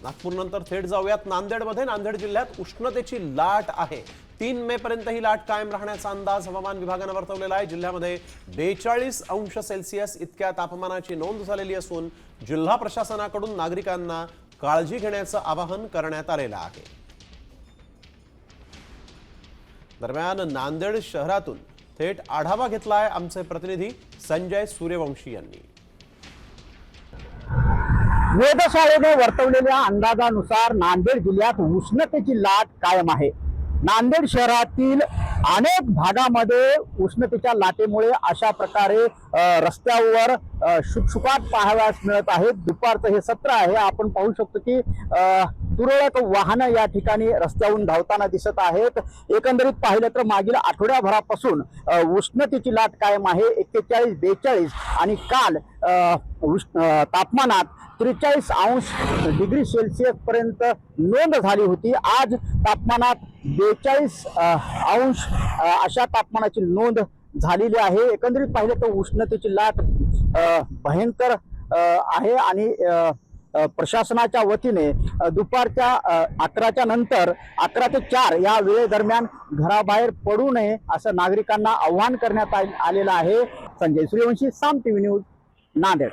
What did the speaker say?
नागपूरनंतर थेट जाऊयात नांदेडमध्ये। नांदेड जिल्ह्यात उष्णतेची लाट आहे। 3 मे पर्यंत ही लाट कायम राहण्याचा अंदाज हवामान विभागाने वर्तवलेला आहे। जिल्ह्यामध्ये 42 अंश सेल्सिअस इतक्या तापमानाची नोंद झालेली असून जिल्हा प्रशासनाकडून नागरिकांना काळजी घेण्याचं आवाहन करण्यात आलेलं आहे। दरम्यान नांदेड शहरातून थेट आढावा घेतलाय आमचे प्रतिनिधी संजय सूर्यवंशी यांनी। वेधशाळेने वर्तवलेल्या अंदाजानुसार नांदेड जिल्ह्यात उष्णतेची लाट कायम आहे। नांदेड शहरातील अनेक भागामध्ये उष्णतेच्या लाटेमुळे अशा प्रकारे रस्त्यावर शुकशुकाट पाहावयास मिळत आहे। दुपारचं हे सत्र आहे। आपण पाहू शकतो की तुरळक वाहनं या ठिकाणी रस्त्यावरून धावताना दिसत आहेत। एकंदरीत पाहिलं तर मागील आठवड्याभरापासून उष्णतेची लाट कायम आहे। 41, 42 आणि काल तापमानात 43 अंश डिग्री सेल्सिअस पर्यंत नोंद झाली होती। आज तापमानात 42 अंश अशा तापमानाची नोंद झालेली आहे। एकंदरीत पाहिलं तर उष्णतेची लाट भयंकर आहे आणि प्रशासनाच्या वतीने दुपारच्या 11च्या नंतर 11 ते 4 या वेळेदरम्यान घराबाहेर पडू नये असं नागरिकांना आवाहन करण्यात आलेलं आहे। संजय सूर्यवंशी, साम टीव्ही न्यूज, नांदेड।